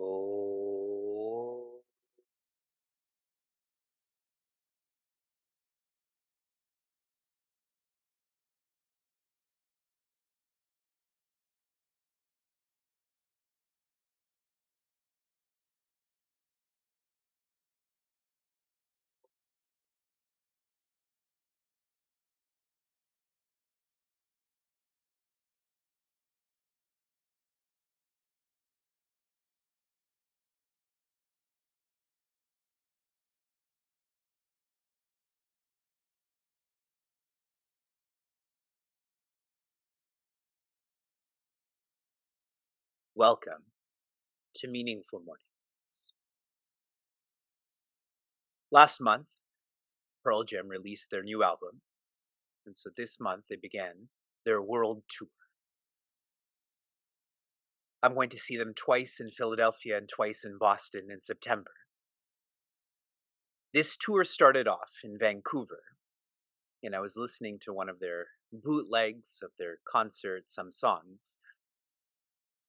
Oh, welcome to Meaningful Mornings. Last month, Pearl Jam released their new album, and so this month they began their world tour. I'm going to see them twice in Philadelphia and twice in Boston in September. This tour started off in Vancouver, and I was listening to one of their bootlegs of their concert, some songs,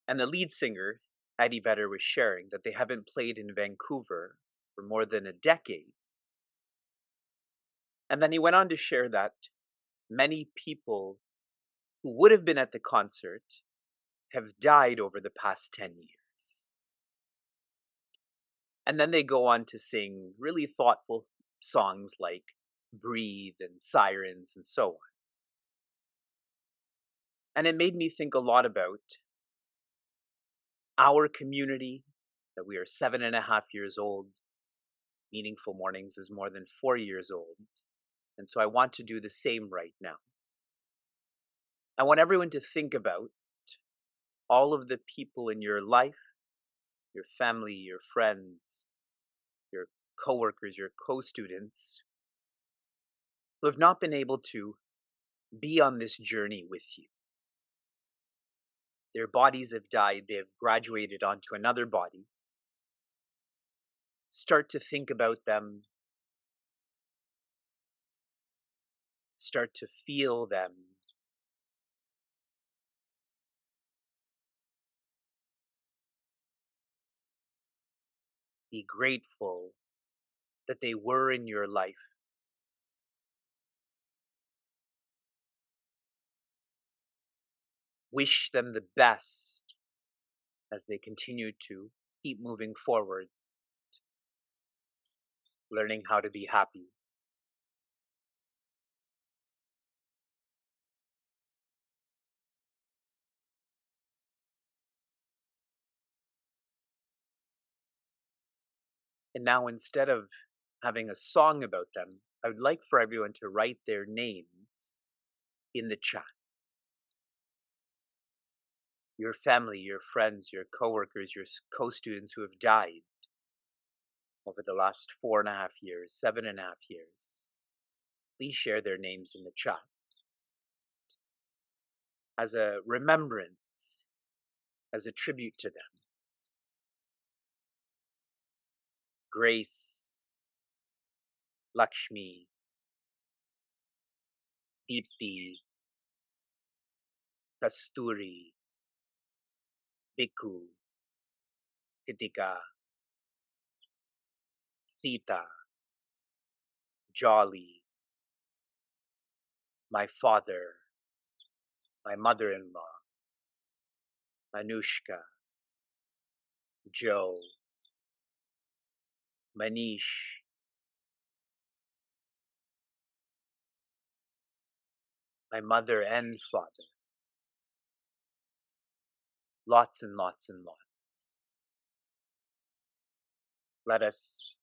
and the lead singer, Eddie Vedder, was sharing that they haven't played in Vancouver for more than a decade. And then he went on to share that many people who would have been at the concert have died over the past 10 years. And then they go on to sing really thoughtful songs like Breathe and Sirens and so on. And it made me think a lot about our community, that we are 7.5 years old. Meaningful Mornings is more than 4 years old. And so I want to do the same right now. I want everyone to think about all of the people in your life, your family, your friends, your coworkers, your co-students, who have not been able to be on this journey with you. Their bodies have died, they have graduated onto another body. Start to think about them. Start to feel them. Be grateful that they were in your life. Wish them the best as they continue to keep moving forward, learning how to be happy. And now, instead of having a song about them, I would like for everyone to write their names in the chat. Your family, your friends, your coworkers, your co-students who have died over the last 4.5 years, 7.5 years. Please share their names in the chat as a remembrance, as a tribute to them. Grace, Lakshmi, Deepti, Kasturi, Bhikkhu, Kritika, Sita, Jolly, my father, my mother-in-law, Anushka, Joe, Manish, my mother and father. Lots and lots and lots. Let us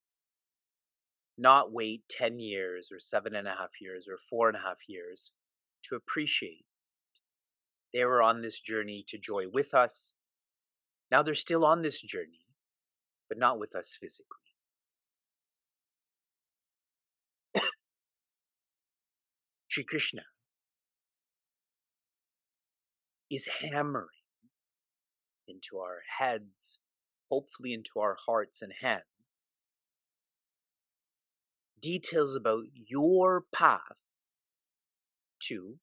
not wait 10 years or 7.5 years or 4.5 years to appreciate. They were on this journey to joy with us. Now they're still on this journey, but not with us physically. Shri Krishna is hammering into our heads, hopefully into our hearts and hands, details about your path to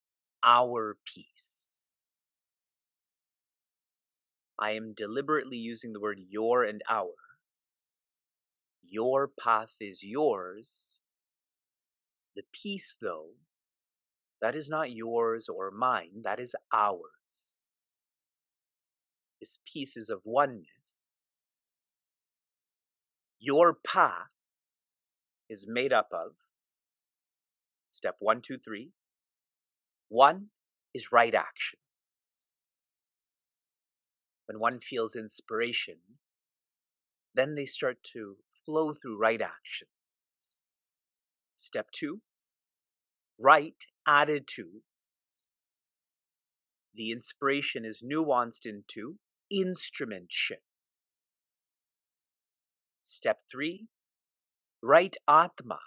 our peace. I am deliberately using the word your and our. Your path is yours. The peace, though, that is not yours or mine, that is ours. This peace is of oneness. Your path is made up of step 1, 2, 3. 1 is right action. When one feels inspiration, then they start to flow through right actions. Step 2, right attitudes. The inspiration is nuanced into instrumentship. Step 3, right atma,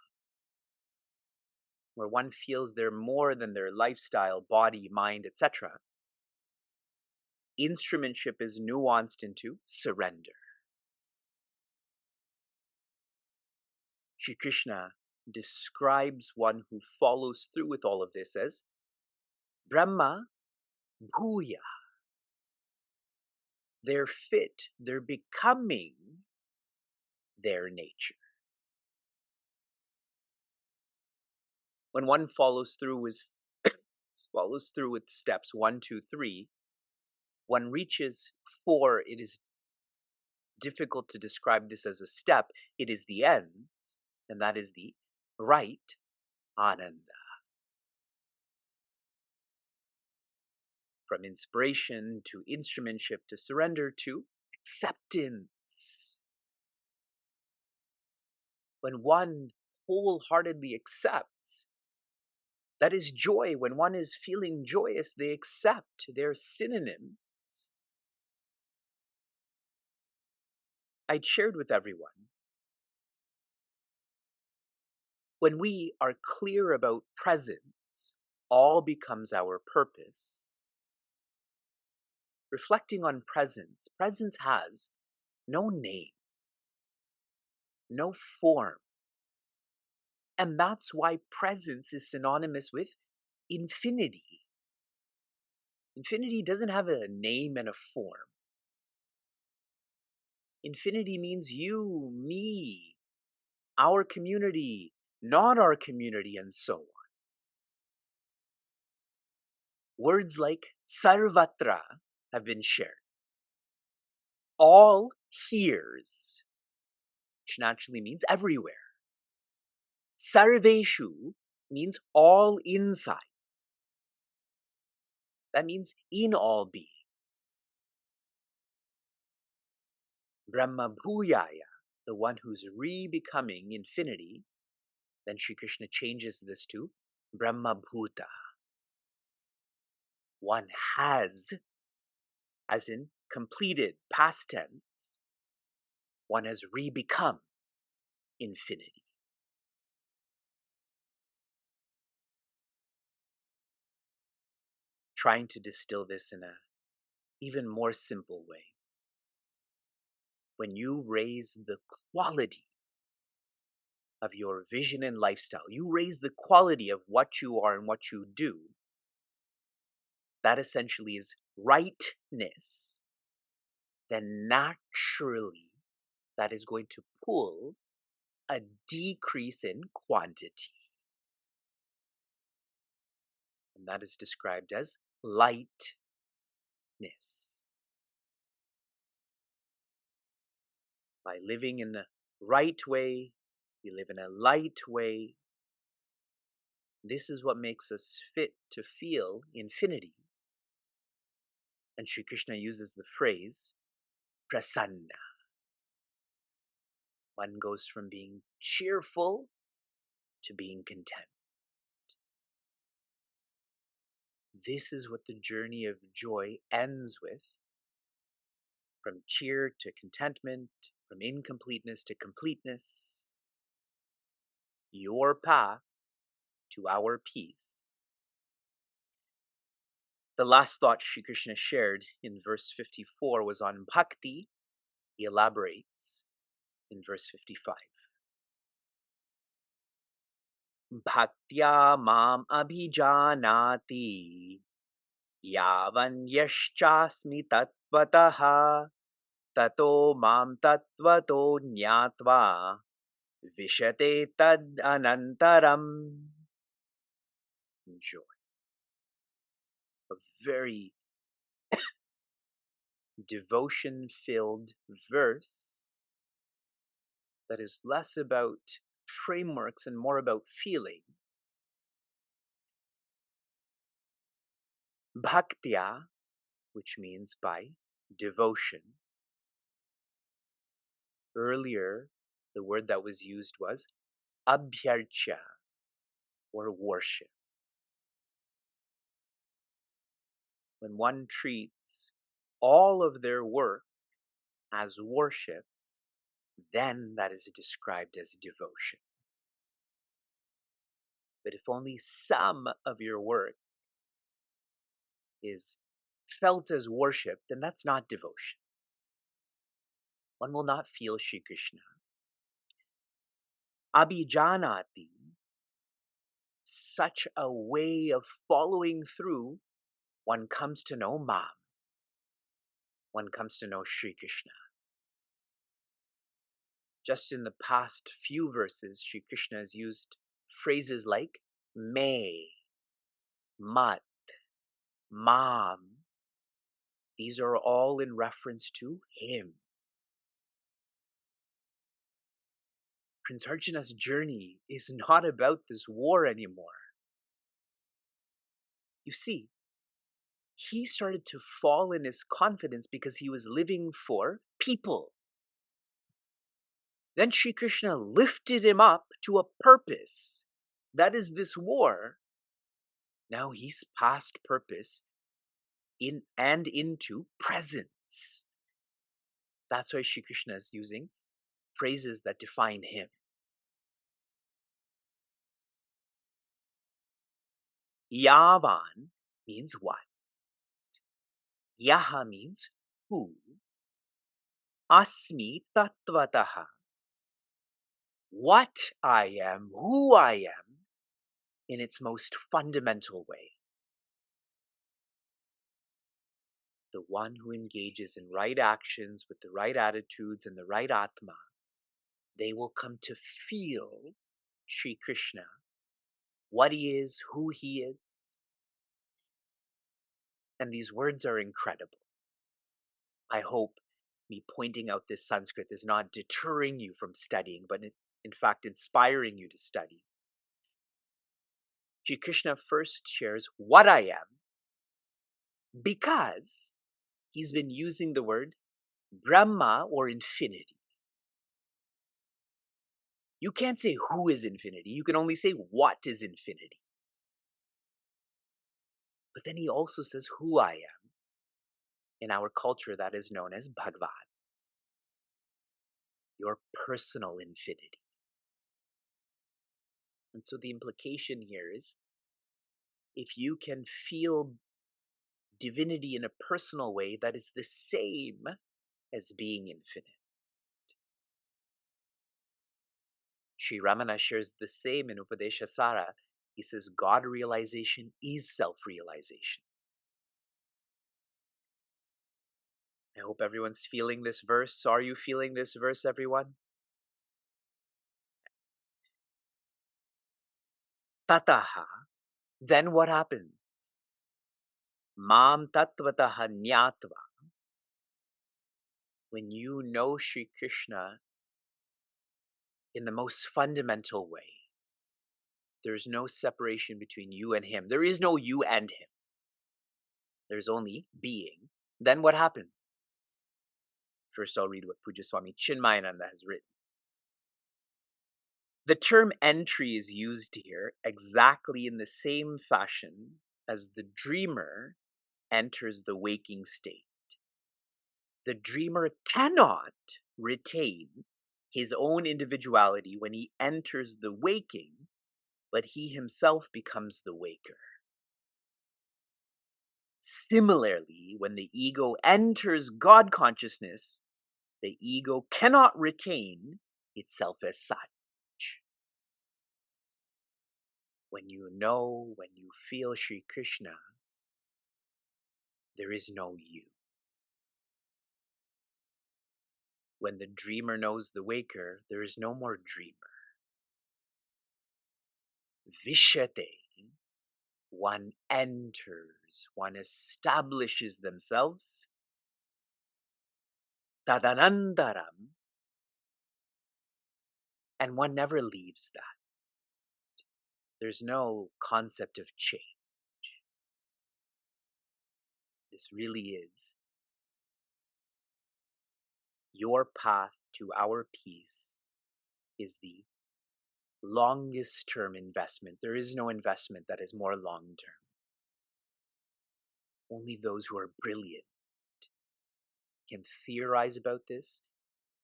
where one feels they're more than their lifestyle, body, mind, etc. Instrumentship is nuanced into surrender. Shri Krishna describes one who follows through with all of this as Brahma Bhuya. They're fit, they're becoming their nature. When one follows through with steps 1, 2, 3, one reaches 4. It is difficult to describe this as a step. It is the end, and that is the right ananda. From inspiration to instrumentship to surrender to acceptance. When one wholeheartedly accepts, that is joy. When one is feeling joyous, they accept. They're synonyms. I shared with everyone, when we are clear about presence, all becomes our purpose. Reflecting on presence, presence has no name, no form. And that's why presence is synonymous with infinity. Infinity doesn't have a name and a form. Infinity means you, me, our community, not our community, and so on. Words like sarvatra have been shared. All hears, which naturally means everywhere. Sarveshu means all inside. That means in all beings. Brahma Bhuyaya, the one who's re-becoming infinity, then Sri Krishna changes this to Brahma Bhuta. One has, as in completed, past tense, one has re-become infinity. Trying to distill this in an even more simple way. When you raise the quality of your vision and lifestyle, you raise the quality of what you are and what you do, that essentially is rightness, then naturally that is going to pull a decrease in quantity. And that is described as lightness. By living in the right way, we live in a light way. This is what makes us fit to feel infinity. And Sri Krishna uses the phrase prasanna. One goes from being cheerful to being content. This is what the journey of joy ends with. From cheer to contentment, from incompleteness to completeness. Your path to our peace. The last thought Sri Krishna shared in verse 54 was on bhakti. He elaborates in verse 55. Bhaktya mam abhijanati Yavanyashchasmi tattvataha tato mam tattvato jnatva vishate tad anantaram. Enjoy. A very devotion-filled verse that is less about frameworks and more about feeling. Bhaktya, which means by devotion. Earlier, the word that was used was abhyarcha, or worship. When one treats all of their work as worship, then that is described as devotion. But if only some of your work is felt as worship, then that's not devotion. One will not feel Shri Krishna. Abhijanati, such a way of following through, one comes to know Mam. One comes to know Shri Krishna. Just in the past few verses, Shri Krishna has used phrases like me, mat, mam. These are all in reference to him. Prince Arjuna's journey is not about this war anymore. You see, he started to fall in his confidence because he was living for people. Then Shri Krishna lifted him up to a purpose. That is this war. Now he's past purpose into presence. That's why Shri Krishna is using phrases that define him. Yavan means what? Yaha means who. Asmi tattvataha. What I am, who I am, in its most fundamental way. The one who engages in right actions with the right attitudes and the right Atma, they will come to feel Shri Krishna, what he is, who he is. And these words are incredible. I hope me pointing out this Sanskrit is not deterring you from studying, but in fact inspiring you to study. Shri Krishna first shares what I am because he's been using the word Brahma or infinity. You can't say who is infinity, you can only say what is infinity. But then he also says who I am. In our culture, that is known as Bhagavad, your personal infinity. And so the implication here is, if you can feel divinity in a personal way, that is the same as being infinite. Sri Ramana shares the same in Upadeshasara. He says God realization is self-realization. I hope everyone's feeling this verse. Are you feeling this verse, everyone? Tataha. Then what happens? Mam tattvataha jnatva. When you know Shri Krishna in the most fundamental way, there's no separation between you and him. There is no you and him. There's only being. Then what happens? First, I'll read what Pujya Swami Chinmayananda has written. The term entry is used here exactly in the same fashion as the dreamer enters the waking state. The dreamer cannot retain his own individuality when he enters the waking, but he himself becomes the waker. Similarly, when the ego enters God consciousness, the ego cannot retain itself as such. When you know, when you feel Shri Krishna, there is no you. When the dreamer knows the waker, there is no more dreamer. Vishate, one enters, one establishes themselves. Tadanandaram, and one never leaves that. There's no concept of change. This really is your path to our peace is the longest term investment. There is no investment that is more long term. Only those who are brilliant can theorize about this,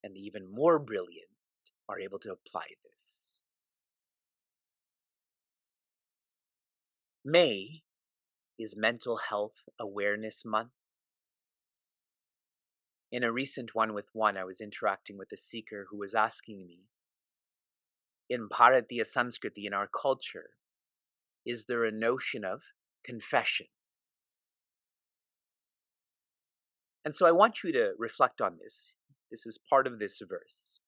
and the even more brilliant are able to apply this. May is Mental Health Awareness Month. In a recent one-with-one, I was interacting with a seeker who was asking me, in Bharatiya Samskriti, in our culture, is there a notion of confession? And so I want you to reflect on this. This is part of this verse.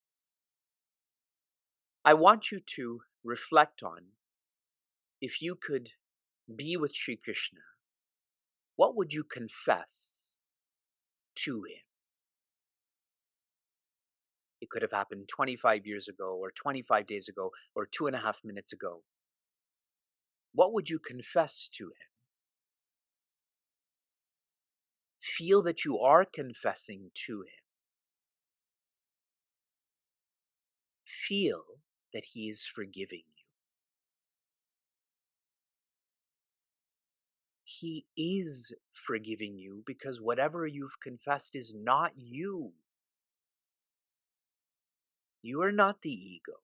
I want you to reflect on, if you could be with Sri Krishna, what would you confess to him? It could have happened 25 years ago, or 25 days ago, or 2.5 minutes ago. What would you confess to him? Feel that you are confessing to him. Feel that he is forgiving you. He is forgiving you because whatever you've confessed is not you. You are not the ego.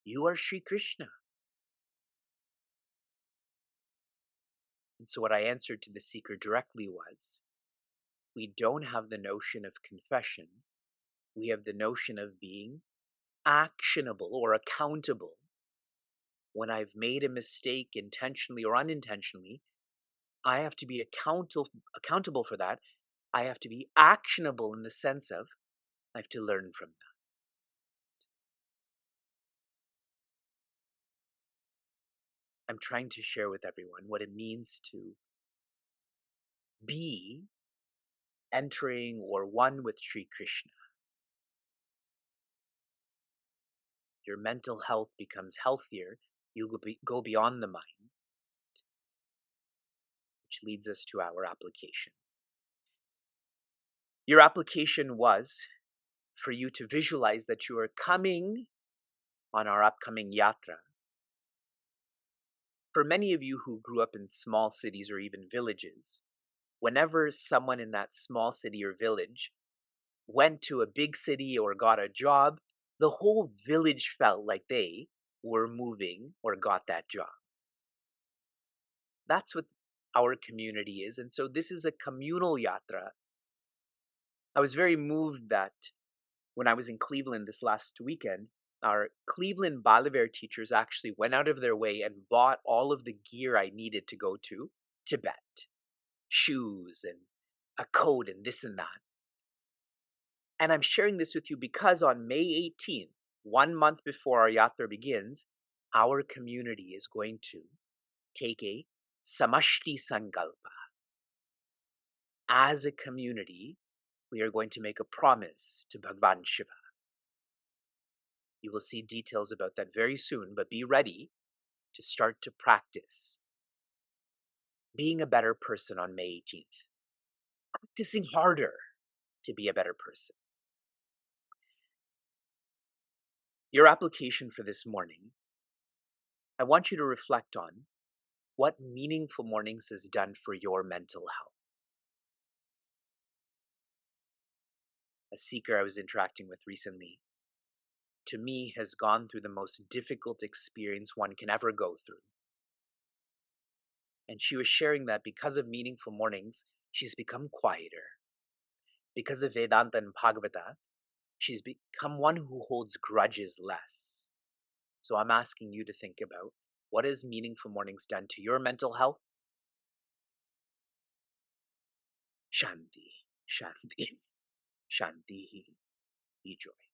You are Sri Krishna. And so what I answered to the seeker directly was, we don't have the notion of confession. We have the notion of being actionable or accountable. When I've made a mistake intentionally or unintentionally, I have to be accountable for that. I have to be actionable in the sense of I have to learn from that. I'm trying to share with everyone what it means to be entering or one with Sri Krishna. Your mental health becomes healthier. You go beyond the mind, which leads us to our application. Your application was for you to visualize that you are coming on our upcoming yatra. For many of you who grew up in small cities or even villages, whenever someone in that small city or village went to a big city or got a job, the whole village felt like they were moving or got that job. That's what our community is. And so this is a communal yatra. I was very moved that when I was in Cleveland this last weekend, our Cleveland Bolivar teachers actually went out of their way and bought all of the gear I needed to go to Tibet. Shoes and a coat and this and that. And I'm sharing this with you because on May 18th, 1 month before our yatra begins, our community is going to take a samashti sankalpa. As a community, we are going to make a promise to Bhagavan Shiva. You will see details about that very soon, but be ready to start to practice being a better person on May 18th. Practicing harder to be a better person. Your application for this morning, I want you to reflect on what Meaningful Mornings has done for your mental health. A seeker I was interacting with recently, to me, has gone through the most difficult experience one can ever go through. And she was sharing that because of Meaningful Mornings, she's become quieter. Because of Vedanta and Bhagavata, she's become one who holds grudges less. So I'm asking you to think about, what has Meaningful Mornings done to your mental health? Shanti, Shanti, Shanti, be joy.